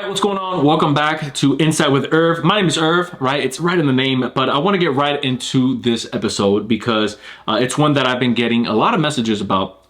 right, what's going on? Welcome back to Insight with Irv. My name is Irv, right? It's right in the name, but I want to get right into this episode because it's one that I've been getting a lot of messages about,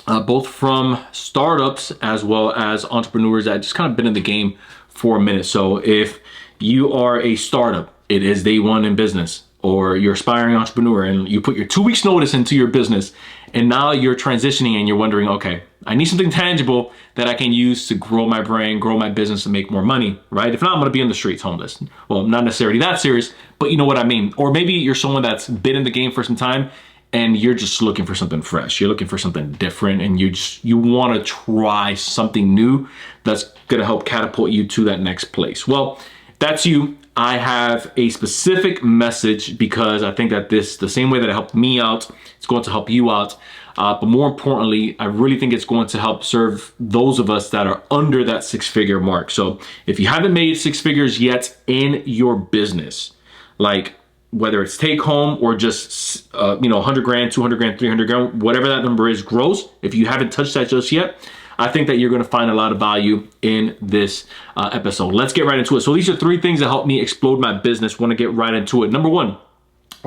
both from startups as well as entrepreneurs that just kind of been in the game for a minute. So if you are a startup, it is day one in business, or you're aspiring entrepreneur and you put your 2 weeks notice into your business and now you're transitioning and you're wondering, okay, I need something tangible that I can use to grow my brand, grow my business, and make more money, right? If not, I'm gonna be in the streets homeless. Well, not necessarily that serious, but you know what I mean. Or maybe you're someone that's been in the game for some time and you're just looking for something fresh. You're looking for something different and you wanna try something new that's gonna help catapult you to that next place. Well, that's you. I have a specific message because I think that the same way that it helped me out, it's going to help you out. But more importantly, I really think it's going to help serve those of us that are under that six-figure mark. So if you haven't made six figures yet in your business, like whether it's take home or just 100 grand, 200 grand, 300 grand, whatever that number is gross, if you haven't touched that just yet, I think that you're going to find a lot of value in this episode. Let's get right into it. So these are 3 things that helped me explode my business. Want to get right into it. Number 1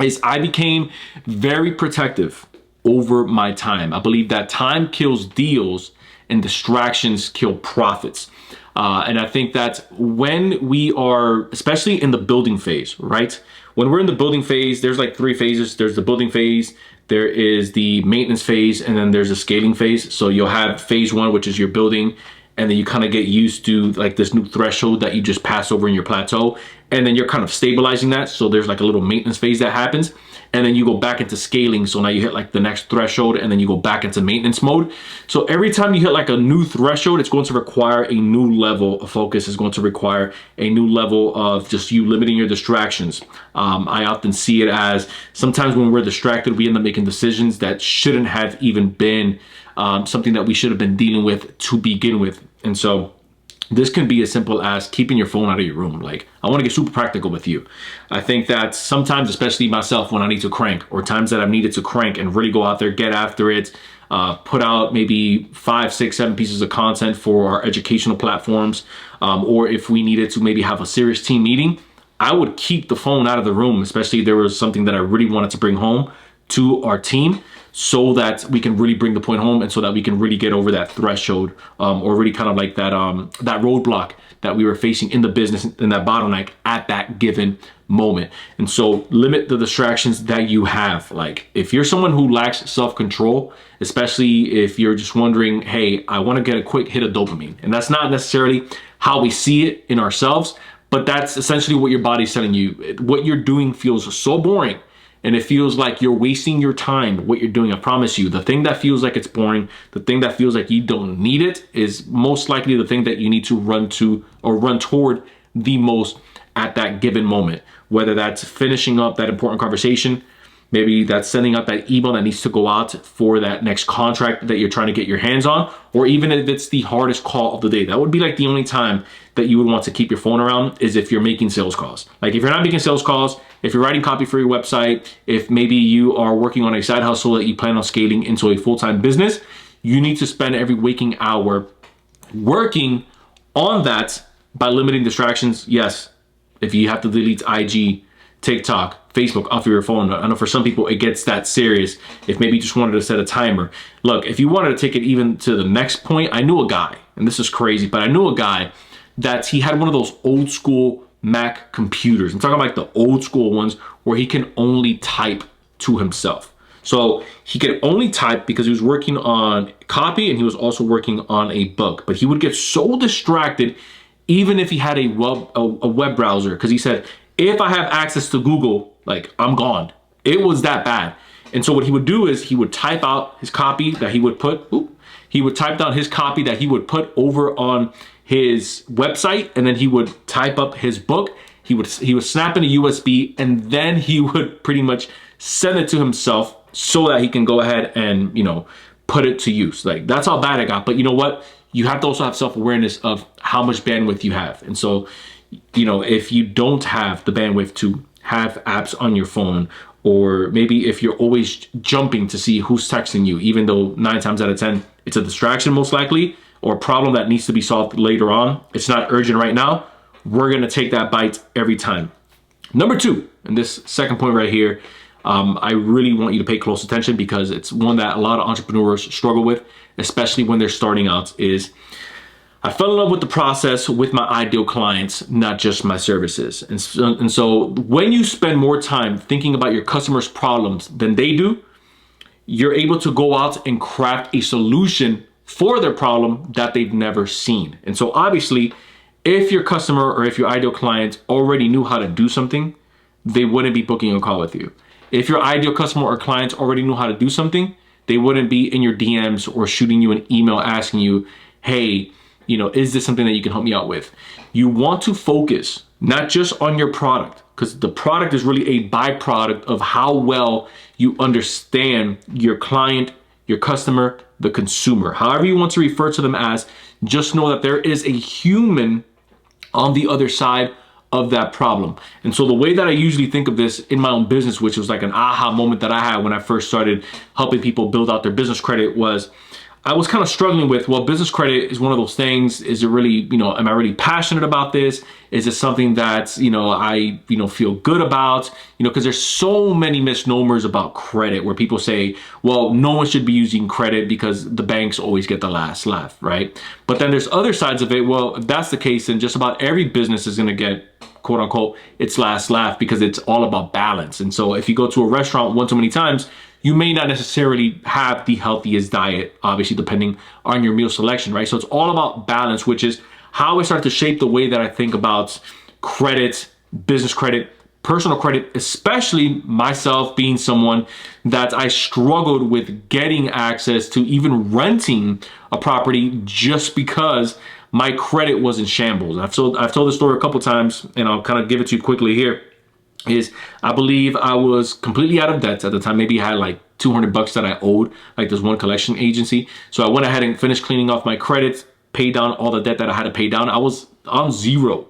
is I became very protective over my time. I believe that time kills deals and distractions kill profits. And I think that when we are, especially in the building phase, right? When we're in the building phase, there's like 3 phases. There's the building phase, there is the maintenance phase, and then there's a scaling phase. So you'll have phase 1, which is your building, and then you kind of get used to like this new threshold that you just pass over in your plateau, and then you're kind of stabilizing that. So there's like a little maintenance phase that happens, and then you go back into scaling. So now you hit like the next threshold, and then you go back into maintenance mode. So every time you hit like a new threshold, it's going to require a new level of focus. It's going to require a new level of just you limiting your distractions. I often see it as sometimes when we're distracted, we end up making decisions that shouldn't have even been something that we should have been dealing with to begin with. And so this can be as simple as keeping your phone out of your room. Like, I want to get super practical with you. I think that sometimes, especially myself, when I need to crank, or times that I've needed to crank and really go out there, get after it, put out maybe 5, 6, 7 pieces of content for our educational platforms, or if we needed to maybe have a serious team meeting, I would keep the phone out of the room, especially if there was something that I really wanted to bring home to our team, so that we can really bring the point home and so that we can really get over that threshold, or really kind of like that that roadblock that we were facing in the business, in that bottleneck at that given moment. And so limit the distractions that you have. Like, if you're someone who lacks self-control, especially if you're just wondering, hey, I want to get a quick hit of dopamine, and that's not necessarily how we see it in ourselves, but that's essentially what your body's telling you. What you're doing feels so boring, and it feels like you're wasting your time. What you're doing, I promise you, the thing that feels like it's boring, the thing that feels like you don't need it, is most likely the thing that you need to run to or run toward the most at that given moment. Whether that's finishing up that important conversation, maybe that's sending out that email that needs to go out for that next contract that you're trying to get your hands on, or even if it's the hardest call of the day. That would be like the only time that you would want to keep your phone around, is if you're making sales calls. Like, if you're not making sales calls, if you're writing copy for your website, if maybe you are working on a side hustle that you plan on scaling into a full-time business, you need to spend every waking hour working on that by limiting distractions. Yes, if you have to delete IG, TikTok, Facebook off of your phone. I know for some people it gets that serious. If maybe you just wanted to set a timer. Look, if you wanted to take it even to the next point, I knew a guy, and this is crazy, but I knew a guy that he had one of those old school Mac computers. I'm talking about like the old school ones where he can only type to himself. So he could only type because he was working on copy and he was also working on a book. But he would get so distracted even if he had a web browser, because he said, if I have access to Google, like, I'm gone. It was that bad. And so what he would do is he would type out his copy that he would put, he would type down his copy that he would put over on his website, and then he would type up his book. He would snap in a USB, and then he would pretty much send it to himself so that he can go ahead and, put it to use. Like, that's how bad it got. But you know what? You have to also have self-awareness of how much bandwidth you have. And so, if you don't have the bandwidth to have apps on your phone, or maybe if you're always jumping to see who's texting you, even though 9 times out of 10, it's a distraction most likely, or problem that needs to be solved later on, it's not urgent right now, we're going to take that bite every time. Number two, and this second point right here, I really want you to pay close attention because it's one that a lot of entrepreneurs struggle with, especially when they're starting out, is I fell in love with the process with my ideal clients, not just my services. And so when you spend more time thinking about your customers' problems than they do, you're able to go out and craft a solution for their problem that they've never seen. And so obviously, if your customer or if your ideal client already knew how to do something, they wouldn't be booking a call with you. If your ideal customer or client already knew how to do something, they wouldn't be in your DMs or shooting you an email asking you, hey, is this something that you can help me out with? You want to focus not just on your product, because the product is really a byproduct of how well you understand your client, your customer, the consumer. However you want to refer to them as, just know that there is a human on the other side of that problem. And so the way that I usually think of this in my own business, which was like an aha moment that I had when I first started helping people build out their business credit, was I was kind of struggling with, well, business credit is one of those things. Is it really, am I really passionate about this? Is it something that, I, feel good about, because there's so many misnomers about credit where people say, well, no one should be using credit because the banks always get the last laugh, right? But then there's other sides of it. Well, if that's the case, then just about every business is going to get, quote unquote, its last laugh because it's all about balance. And so if you go to a restaurant one too many times, you may not necessarily have the healthiest diet, obviously, depending on your meal selection, right? So it's all about balance, which is how I start to shape the way that I think about credit, business credit, personal credit, especially myself being someone that I struggled with getting access to even renting a property just because my credit was in shambles. I've told this story a couple times, and I'll kind of give it to you quickly here. Is I believe I was completely out of debt at the time. Maybe I had like $200 that I owed, like this one collection agency. So I went ahead and finished cleaning off my credits, paid down all the debt that I had to pay down. I was on zero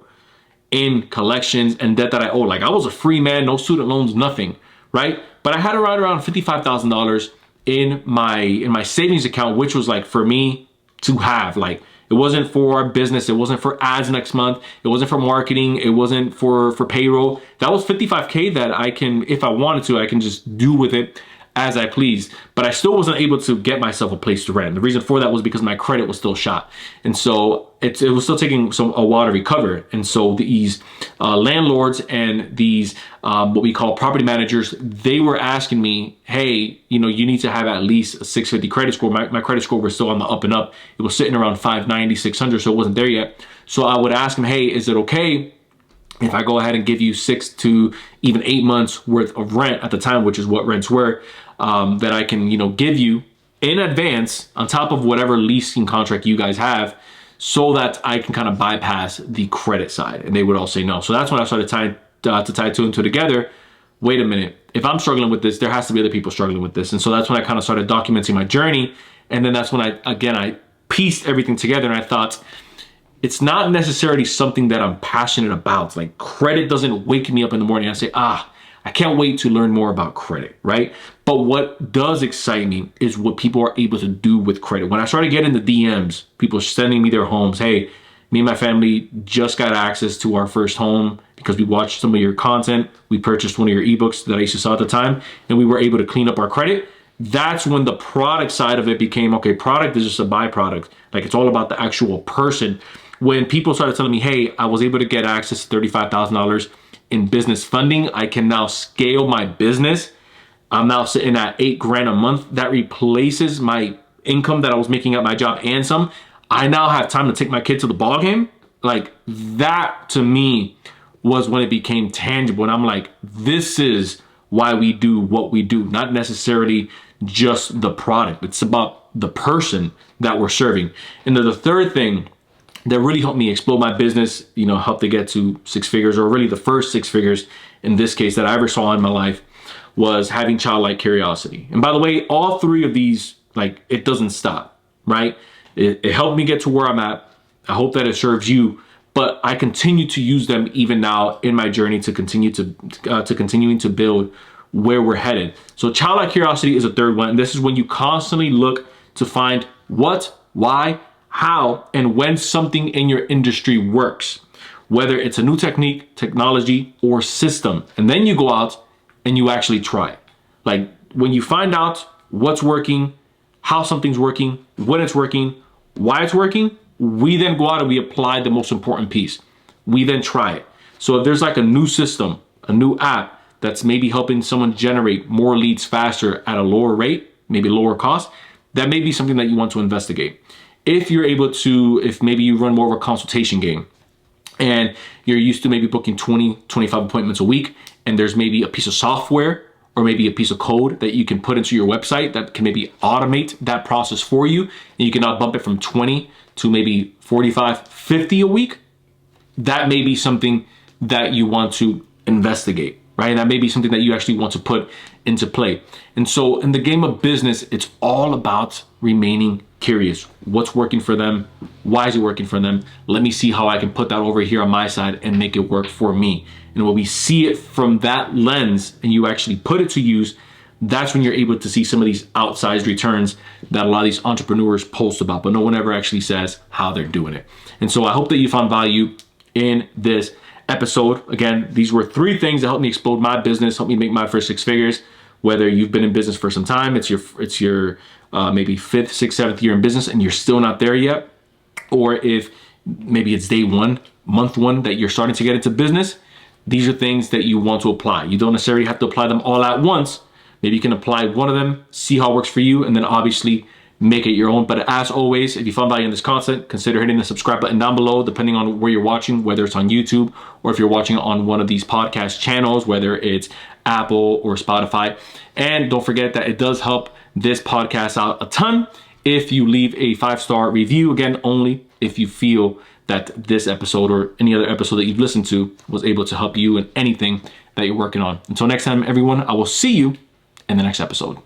in collections and debt that I owed. Like I was a free man, no student loans, nothing, right? But I had around $55,000 in my savings account, which was like for me to have. Like it wasn't for business. It wasn't for ads next month. It wasn't for marketing. It wasn't for payroll. That was $55K that I can, if I wanted to, I can just do with it as I please. But I still wasn't able to get myself a place to rent. The reason for that was because my credit was still shot. And so it was still taking a while to recover. And so these landlords and these what we call property managers, they were asking me, hey, you need to have at least a 650 credit score. My credit score was still on the up and up. It was sitting around 590, 600, so it wasn't there yet. So I would ask them, hey, is it okay if I go ahead and give you 6 to even 8 months worth of rent at the time, which is what rents were, that I can, give you in advance on top of whatever leasing contract you guys have, so that I can kind of bypass the credit side? And they would all say no. So that's when I started to tie two and two together. Wait a minute, if I'm struggling with this, there has to be other people struggling with this. And so that's when I kind of started documenting my journey. And then that's when I pieced everything together, and I thought, it's not necessarily something that I'm passionate about. Like credit doesn't wake me up in the morning and I say, I can't wait to learn more about credit, right? But what does excite me is what people are able to do with credit. When I started getting the DMs, people sending me their homes, hey, me and my family just got access to our first home because we watched some of your content. We purchased one of your ebooks that I used to sell at the time, and we were able to clean up our credit. That's when the product side of it became, okay, product is just a byproduct. Like it's all about the actual person. When people started telling me, hey, I was able to get access to $35,000 in business funding, I can now scale my business. I'm now sitting at $8,000 a month. That replaces my income that I was making at my job and some. I now have time to take my kid to the ball game. Like that to me was when it became tangible. And I'm like, this is why we do what we do, not necessarily just the product. It's about the person that we're serving. And then the third thing that really helped me explode my business, helped to get to 6 figures, or really the first 6 figures in this case that I ever saw in my life, was having childlike curiosity. And by the way, all 3 of these, like, it doesn't stop, right? It helped me get to where I'm at. I hope that it serves you, but I continue to use them even now in my journey to continue to continuing to build where we're headed. So childlike curiosity is a third one. And this is when you constantly look to find what, why, how and when something in your industry works, whether it's a new technique, technology, or system. And then you go out and you actually try. Like when you find out what's working, how something's working, when it's working, why it's working, we then go out and we apply the most important piece. We then try it. So if there's like a new system, a new app that's maybe helping someone generate more leads faster at a lower rate, maybe lower cost, that may be something that you want to investigate. If you're able to, if maybe you run more of a consultation game and you're used to maybe booking 20, 25 appointments a week, and there's maybe a piece of software or maybe a piece of code that you can put into your website that can maybe automate that process for you, and you can now bump it from 20 to maybe 45, 50 a week, that may be something that you want to investigate, right? That may be something that you actually want to put into play. And so in the game of business, it's all about remaining curious. What's working for them? Why is it working for them? Let me see how I can put that over here on my side and make it work for me. And when we see it from that lens and you actually put it to use, that's when you're able to see some of these outsized returns that a lot of these entrepreneurs post about, but no one ever actually says how they're doing it. And so I hope that you found value in this episode. Again, these were 3 things that helped me explode my business, helped me make my first 6 figures. Whether you've been in business for some time, it's your maybe 5th, 6th, 7th year in business and you're still not there yet, or if maybe it's day 1, month 1 that you're starting to get into business, these are things that you want to apply. You don't necessarily have to apply them all at once. Maybe you can apply one of them, see how it works for you, and then obviously make it your own. But as always, if you found value in this content, consider hitting the subscribe button down below, depending on where you're watching, whether it's on YouTube or if you're watching on one of these podcast channels, whether it's Apple or Spotify. And don't forget that it does help this podcast out a ton if you leave a 5-star review. Again, only if you feel that this episode or any other episode that you've listened to was able to help you in anything that you're working on. Until next time, everyone, I will see you in the next episode.